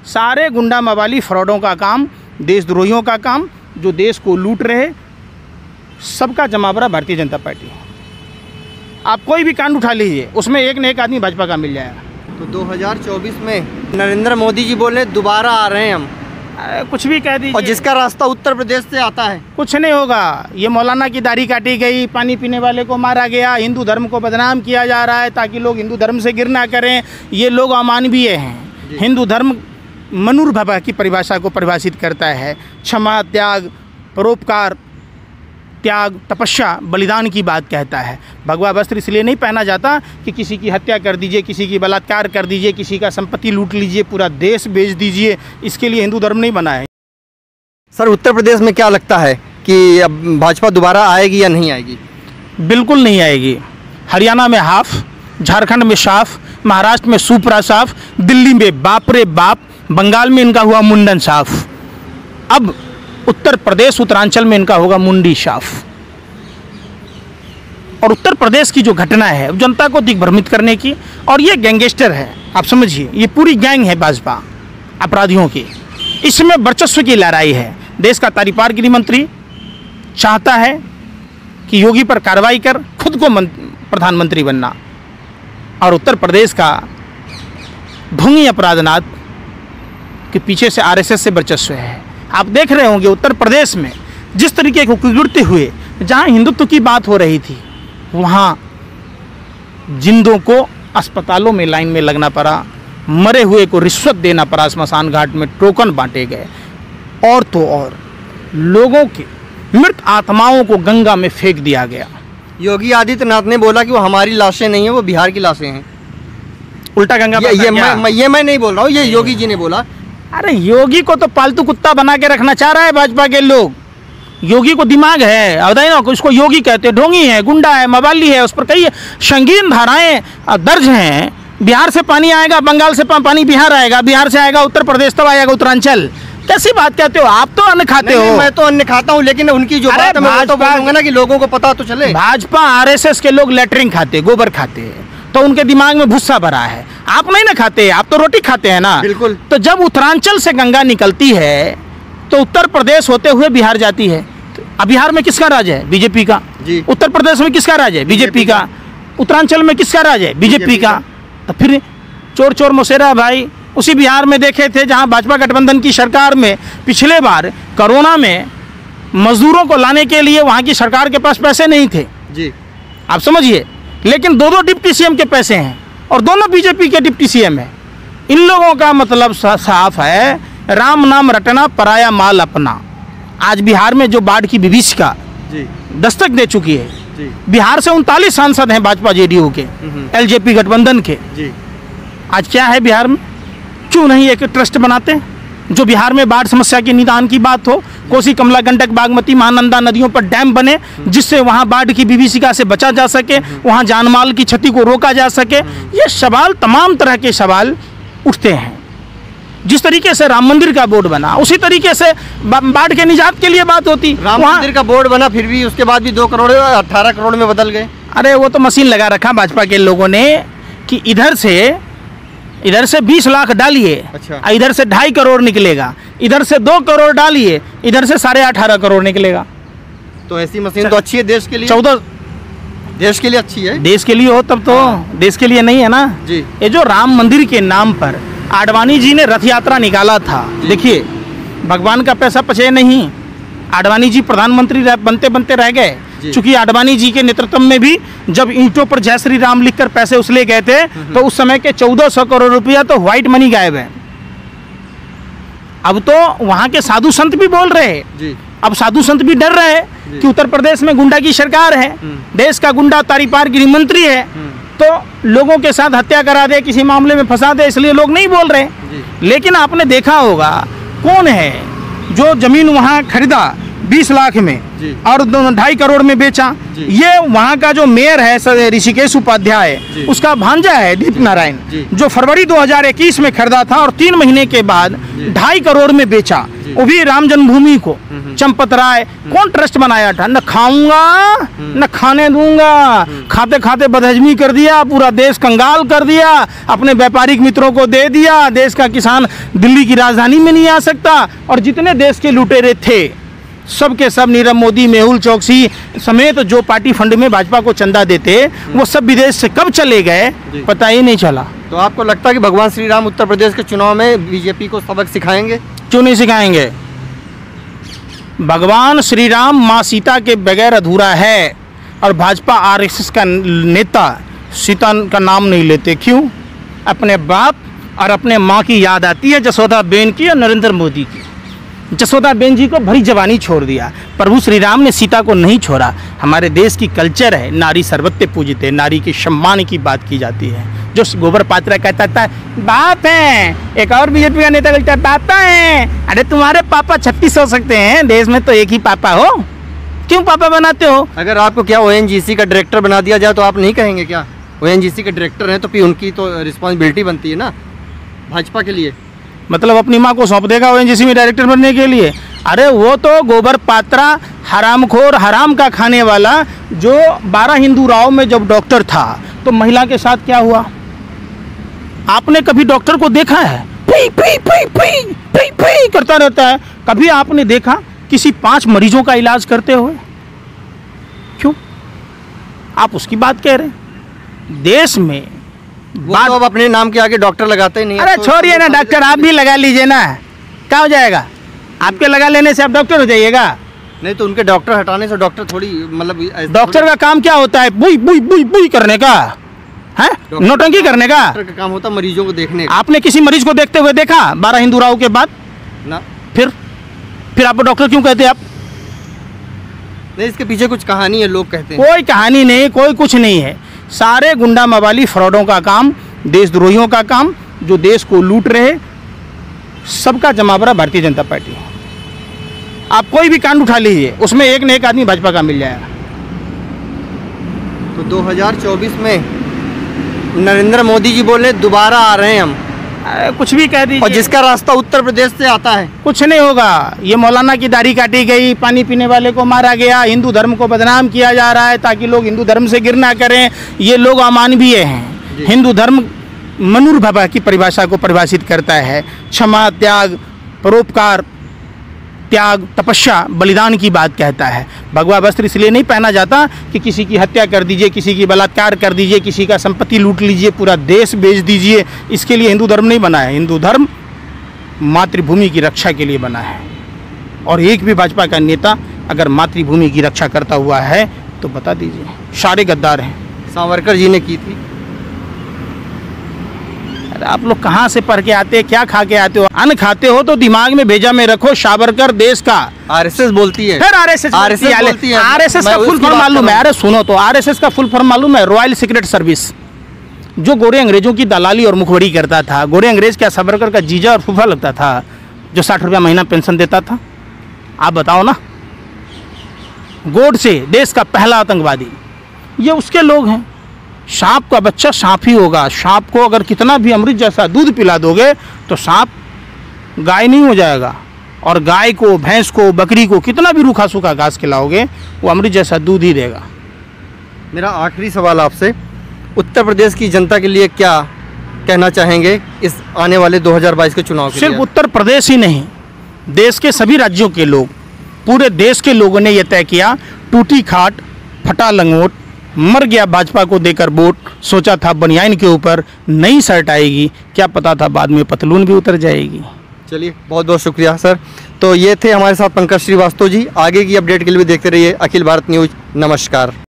सारे गुंडा मवाली फ्रॉडों का काम, देशद्रोहियों का काम, जो देश को लूट रहे, सबका जमावड़ा भारतीय जनता पार्टी है। आप कोई भी कांड उठा लीजिए, उसमें एक न एक आदमी भाजपा का मिल जाएगा। तो 2024 में नरेंद्र मोदी जी बोले दोबारा आ रहे हैं हम, कुछ भी कह दीजिए। और जिसका रास्ता उत्तर प्रदेश से आता है, कुछ नहीं होगा। ये मौलाना की दाढ़ी काटी गई, पानी पीने वाले को मारा गया, हिंदू धर्म को बदनाम किया जा रहा है ताकि लोग हिंदू धर्म से गिर ना करें। ये लोग अमानवीय हैं। हिंदू धर्म मनुर्भव की परिभाषा को परिभाषित करता है। क्षमा, त्याग, परोपकार, त्याग, तपस्या, बलिदान की बात कहता है। भगवा वस्त्र इसलिए नहीं पहना जाता कि किसी की हत्या कर दीजिए, किसी की बलात्कार कर दीजिए, किसी का संपत्ति लूट लीजिए, पूरा देश बेच दीजिए। इसके लिए हिंदू धर्म नहीं बना है। सर, उत्तर प्रदेश में क्या लगता है कि अब भाजपा दोबारा आएगी या नहीं आएगी? बिल्कुल नहीं आएगी। हरियाणा में हाफ, झारखंड में साफ, महाराष्ट्र में सुपरा साफ, दिल्ली में बाप रे बाप, बंगाल में इनका हुआ मुंडन साफ। अब उत्तर प्रदेश, उत्तरांचल में इनका होगा मुंडी साफ। और उत्तर प्रदेश की जो घटना है जनता को दिग्भ्रमित करने की, और ये गैंगस्टर है, आप समझिए, ये पूरी गैंग है भाजपा अपराधियों की। इसमें वर्चस्व की लड़ाई है। देश का तारीपार गृह मंत्री चाहता है कि योगी पर कार्रवाई कर खुद को प्रधानमंत्री बनना, और उत्तर प्रदेश का ढोंगी अपराधनाथ के पीछे से आरएसएस से वर्चस्व है। आप देख रहे होंगे उत्तर प्रदेश में जिस तरीके के कुकृत्य हुए, जहां हिंदुत्व की बात हो रही थी, वहां जिंदों को अस्पतालों में लाइन में लगना पड़ा, मरे हुए को रिश्वत देना पड़ा, स्मशान घाट में टोकन बांटे गए, और तो और लोगों के मृत आत्माओं को गंगा में फेंक दिया गया। योगी आदित्यनाथ ने बोला कि वो हमारी लाशें नहीं है, वो बिहार की लाशें हैं। उल्टा गंगा ये मैं नहीं बोल रहा हूँ, ये योगी जी ने बोला। अरे योगी को तो पालतू कुत्ता बना के रखना चाह रहा है भाजपा के लोग। योगी को दिमाग है, ना उसको योगी कहते हैं, ढोंगी है, गुंडा है, मवाली है, उस पर कई संगीन धाराएं दर्ज हैं। बिहार से पानी आएगा, बंगाल से पानी बिहार आएगा, बिहार से आएगा उत्तर प्रदेश, तब आएगा उत्तरांचल। कैसी बात कहते हो आप? तो अन्न खाते हो। मैं तो अन्न खाता हूँ, लेकिन उनकी जो बात है मैं तो बोलूंगा ना कि लोगों को पता तो चले। भाजपा आरएसएस के लोग लेटरिन खाते, गोबर खाते हैं, तो उनके दिमाग में भुस्सा भरा है। आप नहीं ना खाते, आप तो रोटी खाते हैं ना। बिल्कुल। तो जब उत्तरांचल से गंगा निकलती है तो उत्तर प्रदेश होते हुए बिहार जाती है। अब बिहार में किसका राज है? बीजेपी का। जी। उत्तर प्रदेश में किसका राज है? बीजेपी का। उत्तरांचल में किसका राज है? बीजेपी का। तो फिर चोर चोर मौसेरा भाई उसी बिहार में देखे थे जहां भाजपा गठबंधन की सरकार में पिछले बार कोरोना में मजदूरों को लाने के लिए वहां की सरकार के पास पैसे नहीं थे। जी। आप समझिए, लेकिन दो डिप्टी सीएम के पैसे हैं और दोनों बीजेपी के डिप्टी सीएम हैं। इन लोगों का मतलब साफ है, राम नाम रटना, पराया माल अपना। आज बिहार में जो बाढ़ की विभीषिका दस्तक दे चुकी है, बिहार से 39 सांसद हैं भाजपा जेडीयू के, एलजेपी गठबंधन के। आज क्या है बिहार में? क्यों नहीं एक ट्रस्ट बनाते जो बिहार में बाढ़ समस्या के निदान की बात हो? कोसी, कमला, गंडक, बागमती, महानंदा नदियों पर डैम बने जिससे वहां बाढ़ की विभीषिका से बचा जा सके, वहां जानमाल की क्षति को रोका जा सके। ये सवाल, तमाम तरह के सवाल उठते हैं। जिस तरीके से राम मंदिर का बोर्ड बना, उसी तरीके से बाढ़ के निजात के लिए बात होती। राम मंदिर का बोर्ड बना, फिर भी उसके बाद भी 2 करोड़ 18 करोड़ में बदल गए। अरे वो तो मशीन लगा रखा भाजपा के लोगों ने कि इधर से 20 लाख डालिए, अच्छा, इधर से 2.5 करोड़ निकलेगा, इधर से 2 करोड़ डालिए, इधर से 18.5 करोड़ निकलेगा। तो ऐसी मशीन तो अच्छी है देश के लिए। 14 देश के लिए अच्छी है। देश के लिए हो तब तो, देश के लिए नहीं है ना जी। ये जो राम मंदिर के नाम पर आडवाणी जी ने रथ यात्रा निकाला था, देखिए भगवान का पैसा पचे नहीं। आडवाणी जी प्रधानमंत्री बनते बनते रह गए, चूंकि आडवाणी जी के नेतृत्व में भी जब ईंटों पर जय श्री राम लिखकर पैसे उसले गए थे तो उस समय के 1400 करोड़ रुपया तो व्हाइट मनी गायब है। अब तो वहां के साधु संत भी बोल रहे हैं, अब साधु संत भी डर रहे हैं कि उत्तर प्रदेश में गुंडा की सरकार है, देश का गुंडा तारीपार गृह मंत्री है, तो लोगों के साथ हत्या करा दे, किसी मामले में फंसा दे, इसलिए लोग नहीं बोल रहे। लेकिन आपने देखा होगा कौन है जो जमीन वहां खरीदा 20 लाख में जी। और 2.5 करोड़ में बेचा। जी। ये वहाँ का जो मेयर है ऋषिकेश उपाध्याय, जी। उसका भांजा है दीप नारायण, जी। जो फरवरी 2021 में खरीदा था और 3 महीने के बाद 2.5 करोड़ में बेचा, वो भी राम जन्मभूमि को। चंपत राय कौन ट्रस्ट बनाया था, न खाऊंगा न खाने दूंगा, खाते खाते बदहजमी कर दिया, पूरा देश कंगाल कर दिया, अपने व्यापारिक मित्रों को दे दिया, देश का किसान दिल्ली की राजधानी में नहीं आ सकता। और जितने देश के लुटेरे थे सब के सब, नीरव मोदी, मेहुल चौकसी समेत जो पार्टी फंड में भाजपा को चंदा देते, वो सब विदेश से कब चले गए पता ही नहीं चला। तो आपको लगता है कि भगवान श्री राम उत्तर प्रदेश के चुनाव में बीजेपी को सबक सिखाएंगे? क्यों नहीं सिखाएंगे? भगवान श्री राम माँ सीता के बगैर अधूरा है। और भाजपा आरएसएस का नेता सीता का नाम नहीं लेते, क्यों? अपने बाप और अपने माँ की याद आती है, जसोदा बेन की और नरेंद्र मोदी की। जसोदा बेन जी को भरी जवानी छोड़ दिया, प्रभु श्री राम ने सीता को नहीं छोड़ा। हमारे देश की कल्चर है, नारी सर्वत्र पूजित है, नारी के सम्मान की बात की जाती है। जो गोबर पात्रा कहता था बाप है, एक और बीजेपी का नेता कहता है पापा है। अरे तुम्हारे पापा 36 हो सकते हैं, देश में तो एक ही पापा हो, क्यों पापा बनाते हो? अगर आपको क्या ओएनजीसी का डायरेक्टर बना दिया जाए तो आप नहीं कहेंगे क्या? ओएनजीसी के डायरेक्टर हैं तो फिर उनकी तो रिस्पॉन्सिबिलिटी बनती है ना भाजपा के लिए। मतलब अपनी माँ को सौंप देगा ओएनजीसी में डायरेक्टर बनने के लिए? अरे वो तो गोबर पात्रा हरामखोर, हराम का खाने वाला, जो 12 हिंदू राव में जब डॉक्टर था तो महिला के साथ क्या हुआ? आपने कभी डॉक्टर को देखा है? P P P P P P करता रहता है। कभी आपने देखा किसी 5 मरीजों का इलाज करते हुए? क्यों? आप उसकी बात कह रहे हैं। देश में वो तो अब अपने नाम के आगे डॉक्टर लगाते ही नहीं। अरे तो छोड़िए ना, डॉक्टर आप भी लगा लीजिए ना, क्या हो जाएगा? आपके लगा लेने से आप डॉक्टर हो जाइएगा? नहीं तो उनके डॉक्टर हटाने से डॉक्टर थोड़ी, मतलब डॉक्टर का काम क्या होता है? बुई बुई बुई बुई करने का है, नौटंकी करने का? डॉक्टर का काम होता है मरीजों को देखने का। आपने किसी मरीज को देखते हुए देखा 12 हिंदू राव के बाद ना? फिर आप डॉक्टर क्यों कहते हैं आप? नहीं, इसके पीछे कुछ कहानी है, लोग कहते हैं। कोई कहानी नहीं, कोई कुछ नहीं है। सारे गुंडा मवाली फ्रॉडों का काम, देशद्रोहियों का काम, जो देश को लूट रहे, सबका जमावड़ा भारतीय जनता पार्टी है। आप कोई भी कांड उठा लीजिए, उसमें एक न एक आदमी भाजपा का मिल जाएगा। तो 2024 में नरेंद्र मोदी जी बोले दोबारा आ रहे हैं हम, कुछ भी कह दीजिए। और जिसका रास्ता उत्तर प्रदेश से आता है। कुछ नहीं होगा। ये मौलाना की दाढ़ी काटी गई, पानी पीने वाले को मारा गया, हिंदू धर्म को बदनाम किया जा रहा है ताकि लोग हिंदू धर्म से गिर ना करें। ये लोग अमानवीय हैं। हिंदू धर्म मनुर्भव की परिभाषा को परिभाषित करता है। क्षमा, त्याग, परोपकार, त्याग, तपस्या, बलिदान की बात कहता है। भगवा वस्त्र इसलिए नहीं पहना जाता कि किसी की हत्या कर दीजिए, किसी की बलात्कार कर दीजिए, किसी का संपत्ति लूट लीजिए, पूरा देश बेच दीजिए। इसके लिए हिंदू धर्म नहीं बना है। हिंदू धर्म मातृभूमि की रक्षा के लिए बना है। और एक भी भाजपा का नेता अगर मातृभूमि की रक्षा करता हुआ है तो बता दीजिए। सारे गद्दार हैं। सावरकर जी ने की थी। आप लोग कहाँ से पढ़ के आते हैं, क्या खा के आते हो? अन्न खाते हो तो दिमाग में भेजा में रखो, सावरकर देश का। आरएसएस बोलती है। फिर आरएसएस बोलती है। आरएसएस का फुल फॉर्म मालूम है? अरे सुनो तो, आरएसएस का फुल फॉर्म मालूम है? Royal secret service. जो गोरे अंग्रेजों की दलाली और मुखबरी करता था। गोरे अंग्रेज क्या सावरकर का जीजा और फूफा लगता था, जो 60 रुपया महीना पेंशन देता था? आप बताओ ना। गोडसे देश का पहला आतंकवादी, ये उसके लोग हैं। सांप का बच्चा सांप ही होगा। सांप को अगर कितना भी अमृत जैसा दूध पिला दोगे तो सांप गाय नहीं हो जाएगा। और गाय को, भैंस को, बकरी को कितना भी रूखा सूखा घास खिलाओगे वो अमृत जैसा दूध ही देगा। मेरा आखिरी सवाल आपसे, उत्तर प्रदेश की जनता के लिए क्या कहना चाहेंगे इस आने वाले 2022 के चुनाव के लिए? सिर्फ उत्तर प्रदेश ही नहीं, देश के सभी राज्यों के लोग, पूरे देश के लोगों ने यह तय किया, टूटी खाट फटा लंगोट, मर गया भाजपा को देकर वोट। सोचा था बनियान के ऊपर नई शर्ट आएगी, क्या पता था बाद में पतलून भी उतर जाएगी। चलिए, बहुत बहुत शुक्रिया सर। तो ये थे हमारे साथ पंकज श्रीवास्तव जी। आगे की अपडेट के लिए भी देखते रहिए अखिल भारत न्यूज़। नमस्कार।